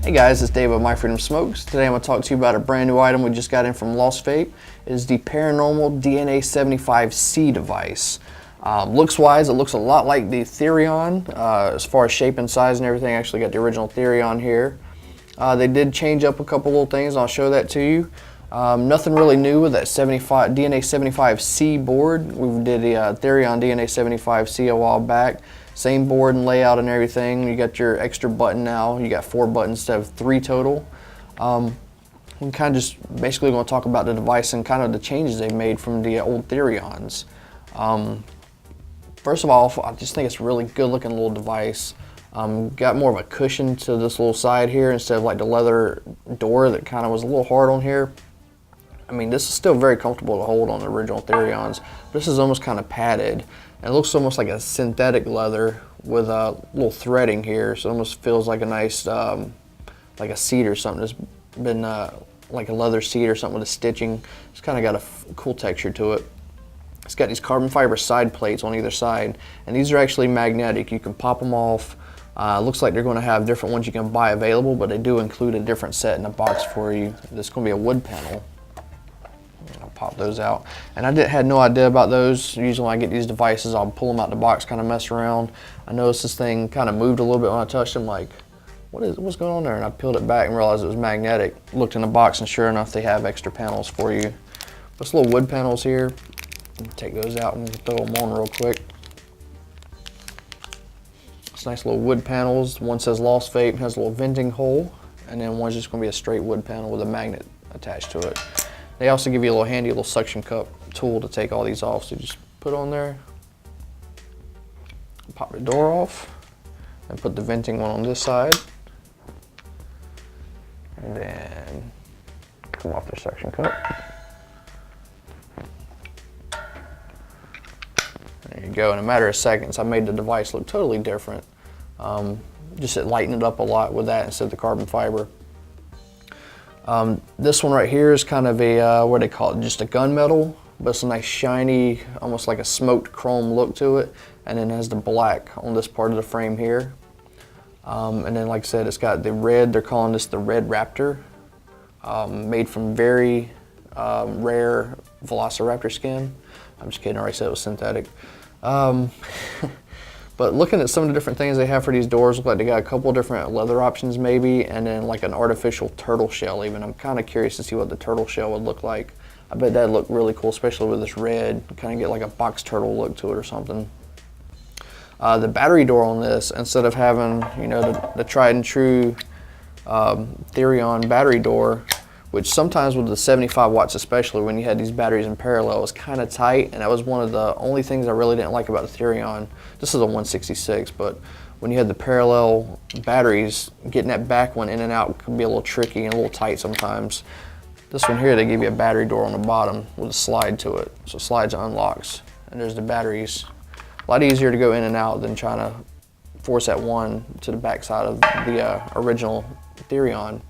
Hey guys, it's Dave of My Freedom Smokes. Today I'm going to talk to you about a brand new item we just got in from Lost Vape. It is the PARANORMAL DNA75C device. Looks-wise, it looks a lot like the Therion as far as shape and size and everything. Actually got the original Therion here. They did change up a couple little things. I'll show that to you. Nothing really new with that DNA75C board. We did the Therion DNA75C a while back. Same board and layout and everything. You got your extra button now. You got 4 buttons instead of 3 total. We kind of just basically going to talk about the device and kind of the changes they've made from the old Therions. First of all, I just think it's a really good looking little device. Got more of a cushion to this little side here instead of like the leather door that kind of was a little hard on here. I mean, this is still very comfortable to hold on the original Therions. This is almost kind of padded. And it looks almost like a synthetic leather with a little threading here. So it almost feels like a nice, like a seat or something. It's been like a leather seat or something with a stitching. It's kind of got a cool texture to it. It's got these carbon fiber side plates on either side. And these are actually magnetic. You can pop them off. Looks like they're going to have different ones you can buy available, but they do include a different set in the box for you. This is going to be a wood panel. I'll pop those out. And I had no idea about those. Usually when I get these devices, I'll pull them out the box, kind of mess around. I noticed this thing kind of moved a little bit when I touched them, like, what's going on there? And I peeled it back and realized it was magnetic. Looked in the box and sure enough, they have extra panels for you. This little wood panels here, take those out and throw them on real quick. It's nice little wood panels. One says Lost Vape, has a little venting hole, and then one's just going to be a straight wood panel with a magnet attached to it. They also give you a little handy little suction cup tool to take all these off. So you just put on there, pop the door off, and put the venting one on this side. And then come off the suction cup. There you go. In a matter of seconds, I made the device look totally different. Just it lightened it up a lot with that instead of the carbon fiber. This one right here is kind of a, what do they call it, just a gunmetal, but it's a nice shiny, almost like a smoked chrome look to it, and then it has the black on this part of the frame here. And then like I said, it's got the red, they're calling this the Red Raptor, made from very rare Velociraptor skin. I'm just kidding, I already said it was synthetic. But looking at some of the different things they have for these doors, look like they got a couple different leather options maybe, and then like an artificial turtle shell even. I'm kind of curious to see what the turtle shell would look like. I bet that'd look really cool, especially with this red. Kind of get like a box turtle look to it or something. The battery door on this, instead of having, you know, the tried and true Therion battery door, which sometimes with the 75 watts especially, when you had these batteries in parallel, it was kind of tight, and that was one of the only things I really didn't like about the Therion. This is a 166, but when you had the parallel batteries, getting that back one in and out could be a little tricky and a little tight sometimes. This one here, they give you a battery door on the bottom with a slide to it. So it slides and unlocks, and there's the batteries. A lot easier to go in and out than trying to force that one to the back side of the original Therion.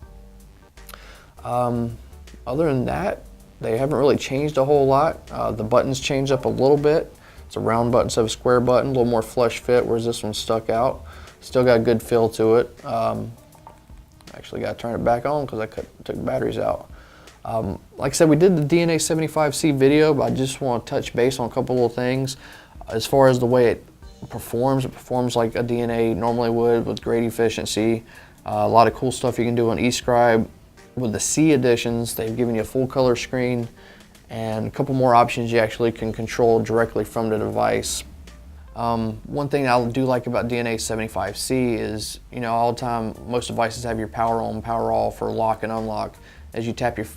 Other than that, they haven't really changed a whole lot. The buttons changed up a little bit. It's a round button instead of a square button, a little more flush fit, whereas this one stuck out. Still got a good feel to it. Actually got to turn it back on because I took the batteries out. Like I said, we did the DNA75C video, but I just want to touch base on a couple little things. As far as the way it performs like a DNA normally would with great efficiency. A lot of cool stuff you can do on ESCRIBE. With the C editions, they've given you a full color screen and a couple more options you actually can control directly from the device. One thing I do like about DNA75C is, you know, all the time, most devices have your power on, power off, or lock and unlock. As you tap your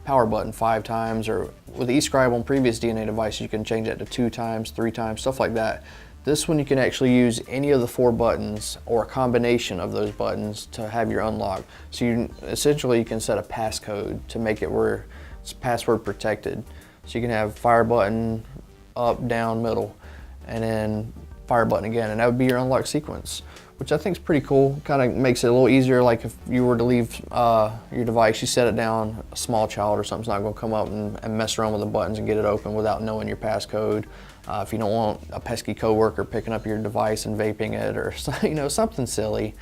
power button 5 times, or with ESCRIBE on previous DNA devices, you can change that to 2 times, 3 times, stuff like that. This one you can actually use any of the 4 buttons or a combination of those buttons to have your unlock. So you can set a passcode to make it where it's password protected. So you can have fire button, up, down, middle, and then fire button again, and that would be your unlock sequence, which I think is pretty cool. Kind of makes it a little easier, like if you were to leave your device, you set it down, a small child or something's not going to come up and mess around with the buttons and get it open without knowing your passcode. If you don't want a pesky coworker picking up your device and vaping it, or you know, something silly.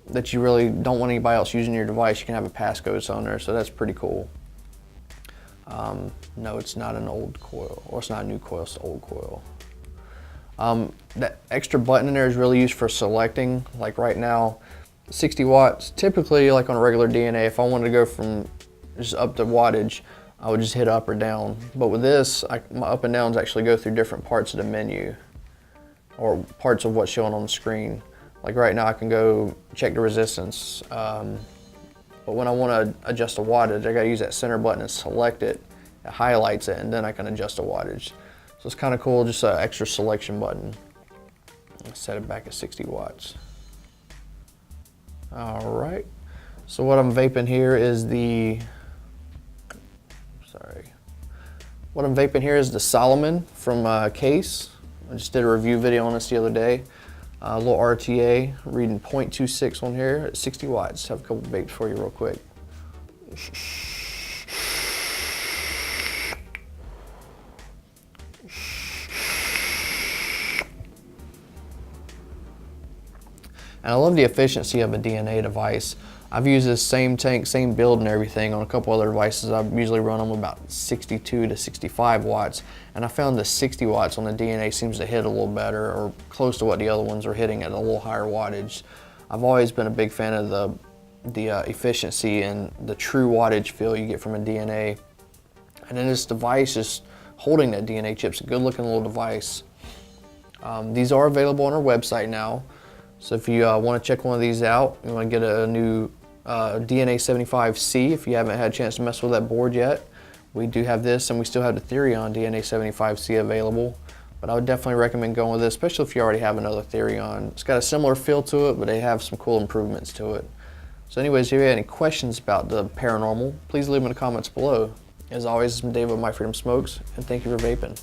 that you really don't want anybody else using your device, you can have a passcode on there, so that's pretty cool. No, it's not an old coil, or it's not a new coil, it's an old coil. That extra button in there is really used for selecting. Like right now, 60 watts, typically like on a regular DNA, if I wanted to go from just up to wattage, I would just hit up or down. But with this, my up and downs actually go through different parts of the menu, or parts of what's showing on the screen. Like right now I can go check the resistance, but when I want to adjust the wattage, I gotta use that center button and select it. It highlights it, and then I can adjust the wattage. So it's kind of cool, just an extra selection button. Let's set it back at 60 watts. All right, so what I'm vaping here is the Solomon from Case. I just did a review video on this the other day. A little RTA, reading 0.26 on here at 60 watts. Have a couple vapes for you real quick. And I love the efficiency of a DNA device. I've used this same tank, same build and everything on a couple other devices. I usually run them about 62 to 65 watts. And I found the 60 watts on the DNA seems to hit a little better, or close to what the other ones are hitting at a little higher wattage. I've always been a big fan of the efficiency and the true wattage feel you get from a DNA. And then this device, just holding that DNA chip's a good looking little device. These are available on our website now. So if you want to check one of these out, you want to get a new DNA75C, if you haven't had a chance to mess with that board yet, we do have this, and we still have the Therion DNA75C available. But I would definitely recommend going with this, especially if you already have another Therion. It's got a similar feel to it, but they have some cool improvements to it. So anyways, if you have any questions about the Paranormal, please leave them in the comments below. As always, I'm Dave with My Freedom Smokes, and thank you for vaping.